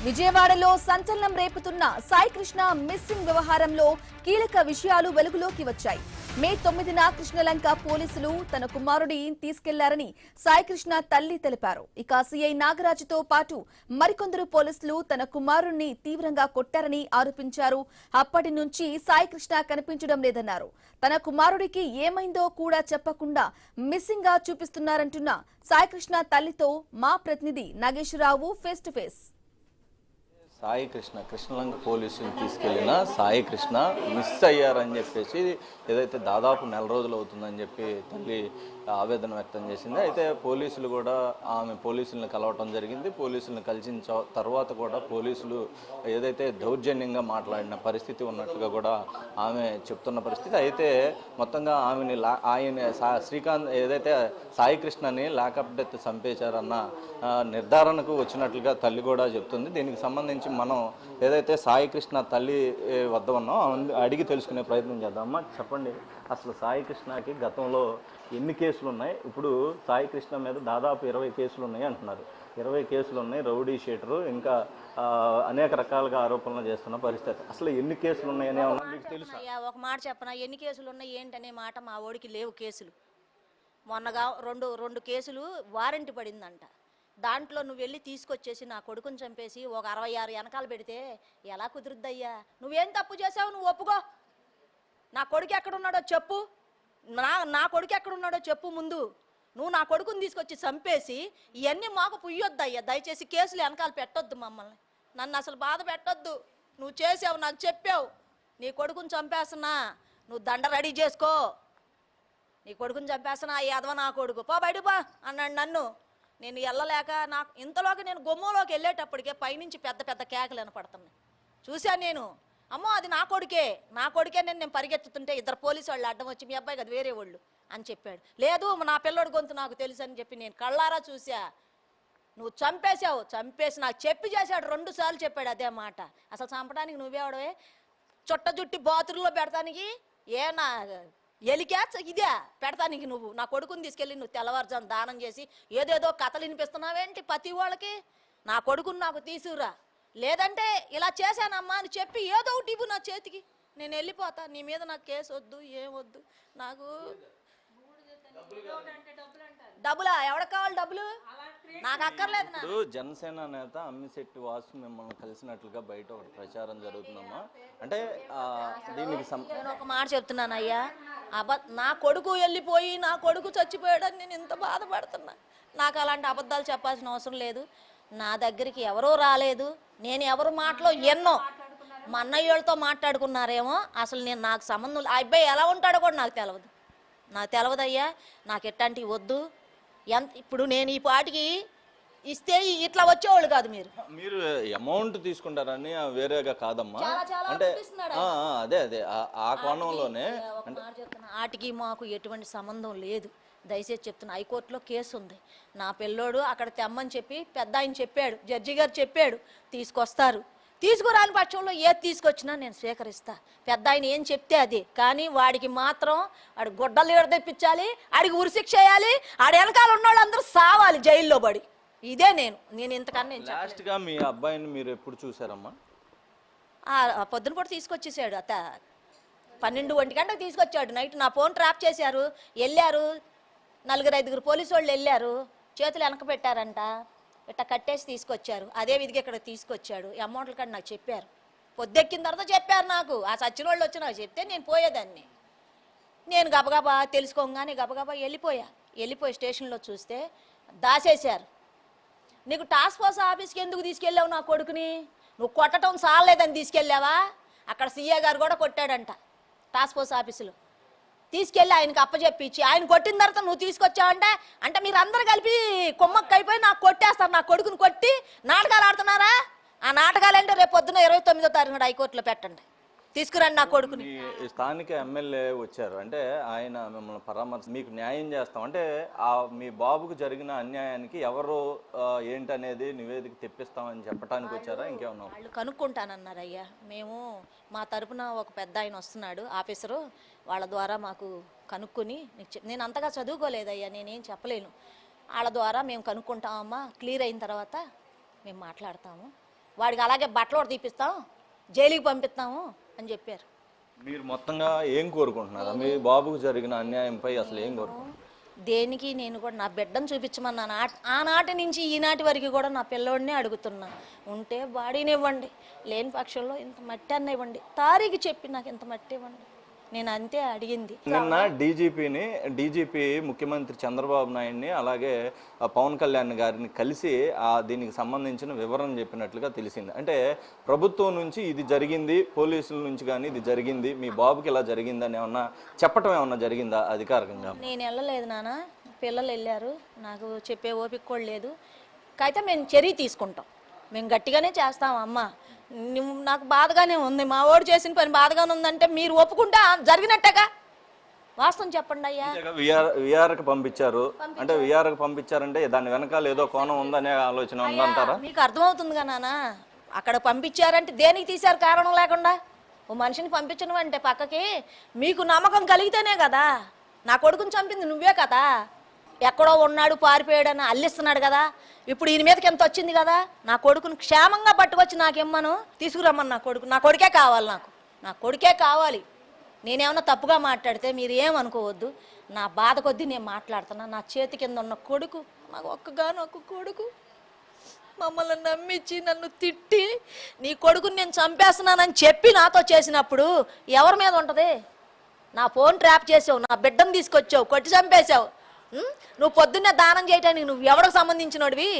విజయవాడలో సంచలనం రేపుతున్న సాయి కృష్ణ మిస్సింగ్ వ్యవహారంలో కీలక విషయాలు వెలుగులోకి వచ్చాయి. మే 9న కృష్ణలంక పోలీసులు తన కుమారుడిని తీసుకెళ్లారని సాయి కృష్ణ తల్లి తెలిపారు. ఇక సీఐ నాగరాజుతో పాటు మరికొందరు పోలీసులు తన కుమారుడిని తీవ్రంగా కొట్టారని ఆరోపించారు. అప్పటి నుంచి సాయి కృష్ణ కనిపించడం లేదన్నారు. తన కుమారుడికి ఏమైందో కూడా చెప్పకుండా మిస్సింగ్ గా చూపిస్తున్నారంటున్న సాయి కృష్ణ తల్లితో మా ప్రతినిధి Nageswararao face to face. Sai Krishna Krishnalanka పోలీసులు తీసుకెళ్లిన సాయి కృష్ణ మిస్ అయ్యారని చెప్పేసి ఏదైతే దాదాపు నెల రోజులు అవుతుందని చెప్పి తల్లి ఆవేదన వ్యక్తం చేసింది. అయితే పోలీసులు కూడా ఆమె పోలీసులను కలవటం జరిగింది. పోలీసులను కలిసిన తర్వాత కూడా పోలీసులు ఏదైతే దౌర్జన్యంగా మాట్లాడిన పరిస్థితి ఉన్నట్టుగా కూడా ఆమె చెప్తున్న పరిస్థితి. అయితే మొత్తంగా ఆమెని శ్రీకాంత్ ఏదైతే సాయి కృష్ణని లాకప్ డెత్ చంపేశారన్న నిర్ధారణకు వచ్చినట్లుగా తల్లి కూడా చెప్తుంది. దీనికి సంబంధించి మనం ఏదైతే సాయి కృష్ణ తల్లి వద్ద ఉన్నాం అడిగి తెలుసుకునే ప్రయత్నం చేద్దామమ్మా. చెప్పండి, అసలు సాయి కృష్ణకి గతంలో ఎన్ని కేసులు ఉన్నాయి? ఇప్పుడు సాయి కృష్ణ మీద దాదాపు 20 కేసులు ఉన్నాయి అంటున్నారు. 20 కేసులు ఉన్నాయి, రౌడీ షీటరు, ఇంకా అనేక రకాలుగా ఆరోపణలు చేస్తున్న పరిస్థితి. అసలు ఎన్ని కేసులు ఉన్నాయని మీకు తెలుసు? ఒక మాట చెప్పనా, ఎన్ని కేసులు ఉన్నాయి ఏంటనే మాట మా ఓడికి లేవు కేసులు. మొన్నగా రెండు కేసులు వారెంట్ పడిందంట. దాంట్లో నువ్వు వెళ్ళి తీసుకొచ్చేసి నా కొడుకుని చంపేసి ఒక 66 వెనకాల పెడితే ఎలా కుదురుద్దయ్యా? నువ్వేం తప్పు చేసావు? నువ్వు ఒప్పుకో. నా కొడుకు ఎక్కడున్నాడో చెప్పు. నా కొడుకు ఎక్కడున్నాడో చెప్పు ముందు. నువ్వు నా కొడుకుని తీసుకొచ్చి చంపేసి ఇవన్నీ మాకు పుయ్యొద్దయ్యా. దయచేసి కేసులు వెనకాల పెట్టొద్దు, మమ్మల్ని నన్ను అసలు బాధ పెట్టొద్దు. నువ్వు చేసావు, నాకు చెప్పావు. నీ కొడుకుని చంపేస్తున్నా, నువ్వు దండ రెడీ చేసుకో. నీ కొడుకుని చంపేస్తున్నా, యాదవ నా కొడుకు పో బయట పో అన్నాడు నన్ను. నేను వెళ్ళలేక నాకు ఇంతలోకి నేను గుమ్మలోకి వెళ్ళేటప్పటికే పైనుంచి పెద్ద పెద్ద కేకలు వినపడుతున్నాయి. చూశాను నేను. అమ్మో అది నా కొడుకే నేను పరిగెత్తుతుంటే ఇద్దరు పోలీసు వాళ్ళు అడ్డం వచ్చి మీ అబ్బాయి కదా వేరే వాళ్ళు అని చెప్పాడు. లేదు నా పిల్లోడి గొంతు నాకు తెలుసు అని చెప్పి నేను కళ్ళారా చూసా. నువ్వు చంపేసి నాకు చెప్పి చేశాడు. 2 సార్లు చెప్పాడు అదే మాట. అసలు చంపడానికి నువ్వేవడవే? చుట్ట జుట్టి బాతుల్లో పెడతానికి నా ఎలికా ఇదే పెడతానికి నువ్వు నా కొడుకుని తీసుకెళ్ళి నువ్వు తెల్లవారుజాము దానం చేసి ఏదేదో కథలు వినిపిస్తున్నావేంటి ప్రతి వాళ్ళకి? నా కొడుకుని నాకు తీసుకురా, లేదంటే ఇలా చేశానమ్మా అని చెప్పి ఏదో ఒకటి ఇవ్వు నా చేతికి, నేను వెళ్ళిపోతా. నీ మీద నాకు కేసు వద్దు, ఏం వద్దు నాకు. డబ్బులా? ఎవడ కావాలి డబ్బులు? నాకు అక్కర్లేదు. జనసేన నేత అమ్మిశెట్టి వాసు మిమ్మల్ని కలిసినట్లుగా బయట ఒకటి ప్రచారం జరుగుతుందమ్మా. అంటే దీనికి నేను ఒక మాట చెప్తున్నాను అయ్యా, నా కొడుకు వెళ్ళిపోయి నా కొడుకు చచ్చిపోయాడని నేను ఇంత బాధపడుతున్నా. నాకు అలాంటి అబద్ధాలు చెప్పాల్సిన అవసరం లేదు. నా దగ్గరికి ఎవరూ రాలేదు. నేను ఎవరు మాటలో ఎన్నో మా అన్నయ్యలతో మాట్లాడుకున్నారేమో. అసలు నాకు సంబంధం ఆ అబ్బాయి ఎలా ఉంటాడో కూడా నాకు తెలియదయ్యా. నాకు ఎట్లాంటివి వద్దు. ఇప్పుడు నేను ఈ పాటికి ఇస్తే ఇట్లా వచ్చేవాళ్ళు కాదు. మీరు అమౌంట్ తీసుకుంటారని వేరేగా కాదమ్మా. అంటే అదే ఆ కోణంలోనే వాటికి మాకు ఎటువంటి సంబంధం లేదు. దయచేసి చెప్తున్నా, హైకోర్టులో కేసు ఉంది. నా పిల్లోడు అక్కడ తెమ్మని చెప్పి పెద్ద ఆయన చెప్పాడు, జడ్జి గారు చెప్పాడు, తీసుకొస్తారు. తీసుకురాని పక్షంలో ఏది తీసుకొచ్చినా నేను స్వీకరిస్తా. పెద్ద ఆయన ఏం చెప్తే అది. కానీ వాడికి మాత్రం వాడి గుడ్డలు ఏడ తెప్పించాలి, ఆడికి ఉరిశిక్ష చేయాలి, ఆడి వెనకాల ఉన్న వాళ్ళందరూ సావాలి జైల్లో పడి. ఇదే నేను ఇంతకన్నా. లాస్ట్గా మీ అబ్బాయిని మీరు ఎప్పుడు చూసారమ్మా? పొద్దున పూట తీసుకొచ్చేసాడు. 12-1 గంటకు తీసుకొచ్చాడు నైట్. నా ఫోన్ ట్రాప్ చేశారు. వెళ్ళారు 4-5 పోలీసు వాళ్ళు వెళ్ళారు. చేతులు వెనక పెట్టారంట, ఇట్లా కట్టేసి తీసుకొచ్చారు. అదే విధిగా ఇక్కడ తీసుకొచ్చాడు. అమౌంట్లు కానీ నాకు చెప్పారు. పొద్దెక్కిన తర్వాత చెప్పారు నాకు. ఆ సచ్చిన వాళ్ళు వచ్చి నాకు చెప్తే నేను పోయేదాన్ని. నేను గబగబా తెలుసుకోగానే గబగబా వెళ్ళిపోయి స్టేషన్లో చూస్తే దాసేశారు. నీకు టాస్క్ ఫోర్స్ ఆఫీస్కి ఎందుకు తీసుకెళ్ళావు నా కొడుకుని? నువ్వు కొట్టడం చాలేదని తీసుకెళ్ళావా? అక్కడ సీఏ గారు కూడా కొట్టాడంట. టాస్క్ ఫోర్స్ ఆఫీసులో తీసుకెళ్ళి ఆయనకి అప్పచెప్పించి ఆయన కొట్టిన తర్వాత నువ్వు తీసుకొచ్చావంటే మీరు అందరు కలిపి కొమ్మక్క అయిపోయి నాకు కొట్టేస్తారు. నా కొడుకుని కొట్టి నాటకాలు ఆడుతున్నారా? ఆ నాటకాలు అంటే రేపు పొద్దున 29వ తారీఖున హైకోర్టులో పెట్టండి. తీసుకురండి నా కొడుకుని. స్థానిక ఎమ్మెల్యే వచ్చారు. అంటే ఆయన మిమ్మల్ని పరామర్శ మీకు న్యాయం చేస్తాం అంటే మీ బాబుకు జరిగిన అన్యాయానికి ఎవరు ఏంటనేది నివేదిక తెప్పిస్తామని చెప్పడానికి వచ్చారా? ఇంకేమన్నా? వాళ్ళు కనుక్కుంటానన్నారు అయ్యా. మేము మా తరపున ఒక పెద్ద ఆయన వస్తున్నాడు ఆఫీసరు, వాళ్ళ ద్వారా మాకు కనుక్కొని, నేను అంతగా చదువుకోలేదయ్యా, నేనేం చెప్పలేను. వాళ్ళ ద్వారా మేము కనుక్కుంటామమ్మా. క్లియర్ అయిన తర్వాత మేము మాట్లాడతాము. వాడికి అలాగే బట్టలు కూడా తీపిస్తాం, జైలుకి పంపిస్తాము అని చెప్పారు. మీరు మొత్తంగా ఏం కోరుకుంటున్నారా? మీ బాబుకు జరిగిన అన్యాయంపై అసలు ఏం కోరుకుంటున్నారు? దేనికి నేను కూడా నా బిడ్డను చూపించమన్నాను. ఆనాటి నుంచి ఈనాటి వరకు కూడా నా పిల్లోడినే అడుగుతున్నా. ఉంటే బాడీని ఇవ్వండి, లేని పక్షంలో ఇంత మట్టి అన్న ఇవ్వండి, తారీఖు చెప్పి నాకు ఇంత మట్టి ఇవ్వండి, నేను అంతే అడిగింది. నిన్న డీజీపీ ముఖ్యమంత్రి చంద్రబాబు నాయుడిని అలాగే పవన్ కళ్యాణ్ గారిని కలిసి దీనికి సంబంధించిన వివరణ చెప్పినట్లుగా తెలిసింది. అంటే ప్రభుత్వం నుంచి ఇది జరిగింది, పోలీసుల నుంచి కానీ ఇది జరిగింది, మీ బాబుకి ఇలా జరిగిందని ఏమన్నా చెప్పటం ఏమన్నా జరిగిందా అధికారికంగా? నేను వెళ్ళలేదు నాన్న, పిల్లలు వెళ్ళారు, నాకు చెప్పే ఓపిక కూడా లేదు. అయితే మేము చర్య తీసుకుంటాం, మేము గట్టిగానే చేస్తాం. అమ్మ నాకు బాధగానే ఉంది, మా వాడు చేసిన పని బాధగానే ఉందంటే మీరు ఒప్పుకుంటే జరిగినట్టేగా, వాస్తవం చెప్పండి అయ్యా. విఆర్కి పంపించారు అంటే విఆర్కి పంపించారంటే దాని వెనకాల ఏదో కోణం ఉందనే ఆలోచన ఉందంటారా? మీకు అర్థమవుతుందిగా నాన్న, అక్కడ పంపించారంటే దేనికి తీశారు కారణం లేకుండా? ఓ మనిషిని పంపించడం అంటే పక్కకి మీకు నమ్మకం కలిగితేనే కదా. నా కొడుకుని చంపింది నువ్వే కదా, ఎక్కడో ఉన్నాడు పారిపోయాడని అల్లిస్తున్నాడు కదా. ఇప్పుడు ఈయన మీదకి ఎంత వచ్చింది కదా, నా కొడుకుని క్షేమంగా పట్టుకొచ్చి నాకేమ్మను తీసుకురమ్మని. నా కొడుకే కావాలి, నా కొడుకే కావాలి. నేనేమన్నా తప్పుగా మాట్లాడితే మీరు ఏమనుకోవద్దు, నా బాధ కొద్దీ నేను మాట్లాడుతున్నా. నా చేతి కింద ఉన్న కొడుకు, నాకు ఒక్కగానొక్క కొడుకు, మమ్మల్ని నమ్మించి నన్ను తిట్టి నీ కొడుకుని నేను చంపేస్తున్నానని చెప్పి నాతో చేసినప్పుడు ఎవరి మీద ఉంటుంది? నా ఫోన్ ట్రాప్ చేసావు, నా బిడ్డను తీసుకొచ్చావు, కొట్టి చంపేశావు. నువ్వు పొద్దున్నే దానం చేయటానికి నువ్వు ఎవరికి సంబంధించినోడివి?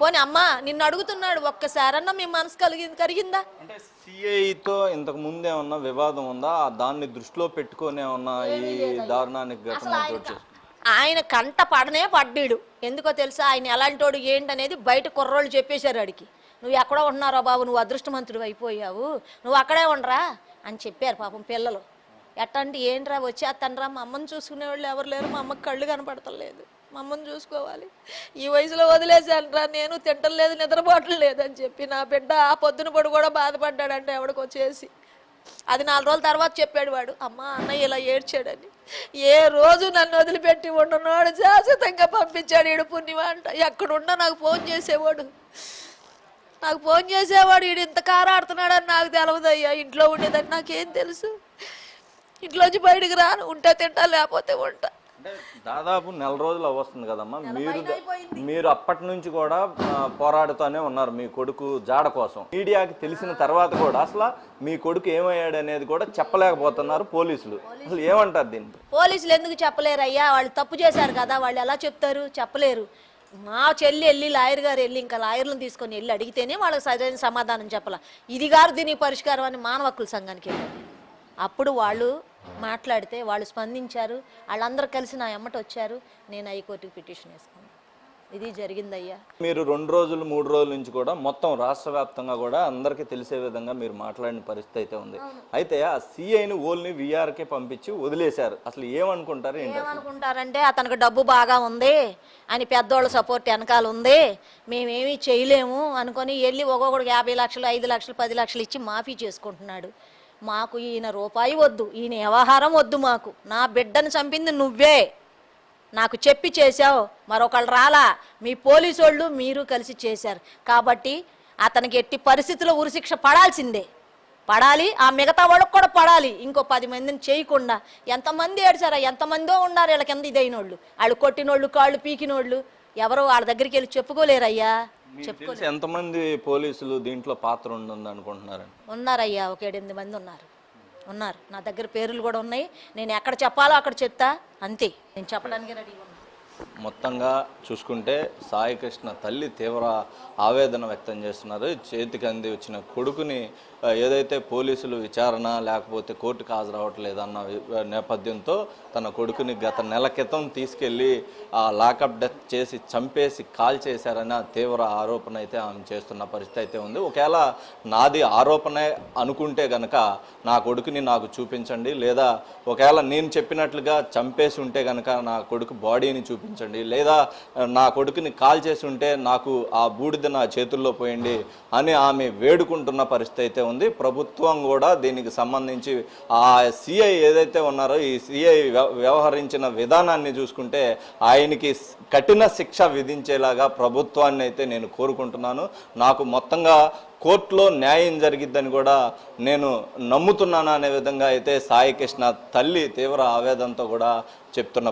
పోనీ అమ్మ నిన్ను అడుగుతున్నాడు, ఒక్కసారన్నా మీ మనసు కరిగిందా? అంటే సిఐతో ఇంతకు ముందు ఏమన్నా వివాదం ఉందా? దాన్ని దృష్టిలో పెట్టుకునే ఉన్నా ఈ దారుణానికి ఆయన కంట పడ్డాడు. ఎందుకో తెలుసా, ఆయన ఎలాంటోడు ఏంటనేది బయట కుర్రోళ్ళు చెప్పేశారు అడిగి. నువ్వు ఎక్కడో ఉన్నారా బాబు, నువ్వు అదృష్టమంతుడు అయిపోయావు, నువ్వు అక్కడే ఉండరా అని చెప్పారు పాపం పిల్లలు. ఎట్టంటే ఏంట్రా వచ్చేస్తానరా, మా అమ్మని చూసుకునే వాళ్ళు ఎవరు లేరు, మా అమ్మకి కళ్ళు కనపడతలేదు, మా అమ్మని చూసుకోవాలి, ఈ వయసులో వదిలేసానరా, నేను తింటలేదు నిద్రపోవటం లేదని చెప్పి నా బిడ్డ ఆ పొద్దున పొడి కూడా బాధపడ్డాడంటే ఎవడికో చేసి. అది 4 రోజుల తర్వాత చెప్పాడు వాడు, అమ్మ అన్నయ్య ఇలా ఏడ్చాడని. ఏ రోజు నన్ను వదిలిపెట్టి ఉంటున్నాడు, శాశ్వతంగా పంపించాడు ఈడు పుణ్యమా అంట. ఎక్కడున్నా నాకు ఫోన్ చేసేవాడు, ఈడు ఇంత కారాడుతున్నాడని నాకు తెలవదయ్యా. ఇంట్లో ఉండేదని నాకేం తెలుసు, ఇంట్లోంచి బయటకు రాను, ఉంటే తింటా లేకపోతే ఉంటా. దాదాపు 4 రోజులు వస్తుంది కదమ్మా, మీరు అప్పటి నుంచి కూడా పోరాడుతూనే ఉన్నారు మీ కొడుకు జాడ కోసం. మీడియాకి తెలిసిన తర్వాత కూడా అసలు మీ కొడుకు ఏమయ్యాడు అనేది కూడా చెప్పలేకపోతున్నారు పోలీసులు. అసలు ఏమంటారు దీన్ని? పోలీసులు ఎందుకు చెప్పలేరు అయ్యా? వాళ్ళు తప్పు చేశారు కదా, వాళ్ళు ఎలా చెప్తారు? చెప్పలేరు. మా చెల్లి వెళ్ళి లాయర్ గారు వెళ్ళి ఇంకా లాయర్లను తీసుకొని వెళ్ళి అడిగితేనే వాళ్ళకి సరైన సమాధానం చెప్పాల. ఇది గారు దీనికి పరిష్కారం అని మానవ హక్కుల సంఘానికి వెళ్ళారు. అప్పుడు వాళ్ళు మాట్లాడితే వాళ్ళు స్పందించారు, వాళ్ళందరూ కలిసి నా ఎమ్మట వచ్చారు, నేను హైకోర్టుకి పిటిషన్ వేసుకున్నాను. ఇది జరిగిందయ్యా. మీరు 2 రోజులు 3 రోజుల నుంచి కూడా మొత్తం రాష్ట్ర వ్యాప్తంగా కూడా అందరికీ తెలిసే విధంగా మీరు మాట్లాడిన పరిస్థితి అయితే ఉంది. అయితే ఆ సిఐని ఓన్లీ విఆర్కే పంపించి వదిలేశారు. అసలు ఏమనుకుంటారంటే అతనికి డబ్బు బాగా ఉంది అని, పెద్దోళ్ళ సపోర్ట్ వెనకాల ఉంది, మేమేమీ చేయలేము అనుకొని వెళ్ళి ఒక్కొక్కడికి 50 లక్షలు 5 లక్షలు 10 లక్షలు ఇచ్చి మాఫీ చేసుకుంటున్నాడు. మాకు ఈయన రూపాయి వద్దు, ఈయన వ్యవహారం వద్దు మాకు. నా బిడ్డను చంపింది నువ్వే, నాకు చెప్పి చేశావు, మరొకళ్ళు రాలా, మీ పోలీసు వాళ్ళు మీరు కలిసి చేశారు కాబట్టి అతనికి ఎట్టి పరిస్థితుల్లో ఉరిశిక్ష పడాలి. ఆ మిగతా వాళ్ళకి కూడా పడాలి, ఇంకో 10 మందిని చేయకుండా. ఎంతమంది ఏడ్చారా, ఎంతమందో ఉన్నారు వీళ్ళ కింద ఇదైనోళ్ళు, వాళ్ళు కొట్టినోళ్ళు, కాళ్ళు పీకినోళ్ళు, ఎవరు వాళ్ళ దగ్గరికి వెళ్ళి చెప్పుకోలేరయ్యా. ఎంతమంది పోలీసులు దీంట్లో పాత్ర ఉంది అనుకుంటున్నారండి? ఉన్నారయ్యా, ఒక 7-8 మంది ఉన్నారు. నా దగ్గర పేర్లు కూడా ఉన్నాయి. నేను ఎక్కడ చెప్పాలో అక్కడ చెప్తా, అంతే. నేను చెప్పడానికి రెడీ ఉన్నా. మొత్తంగా చూసుకుంటే సాయి కృష్ణ తల్లి తీవ్ర ఆవేదన వ్యక్తం చేస్తున్నారు. చేతికి అంది వచ్చిన కొడుకుని ఏదైతే పోలీసులు విచారణ లేకపోతే కోర్టుకు హాజరవ్వట్లేదన్న నేపథ్యంతో తన కొడుకుని గత నెల క్రితం తీసుకెళ్ళి లాకప్ డెత్ చేసి చంపేసి కాల్ చేశారన్న తీవ్ర ఆరోపణ అయితే ఆమె చేస్తున్న పరిస్థితి అయితే ఉంది. ఒకవేళ నాది ఆరోపణే అనుకుంటే గనక నా కొడుకుని నాకు చూపించండి, లేదా ఒకవేళ నేను చెప్పినట్లుగా చంపేసి ఉంటే గనక నా కొడుకు బాడీని చూపించండి చూపించండి, లేదా నా కొడుకుని కాల్ చేసి ఉంటే నాకు ఆ బూడిద నా చేతుల్లో పోయండి అని ఆమె వేడుకుంటున్న పరిస్థితి అయితే ఉంది. ప్రభుత్వం కూడా దీనికి సంబంధించి ఆ సిఐ ఏదైతే ఉన్నారో ఈ సిఐ వ్యవహరించిన విధానాన్ని చూసుకుంటే ఆయనకి కఠిన శిక్ష విధించేలాగా ప్రభుత్వాన్ని అయితే నేను కోరుకుంటున్నాను. నాకు మొత్తంగా కోర్టులో న్యాయం జరిగిద్దని కూడా నేను నమ్ముతున్నాను అనే విధంగా అయితే సాయి కృష్ణ తల్లి తీవ్ర ఆవేదనతో కూడా చెప్తున్న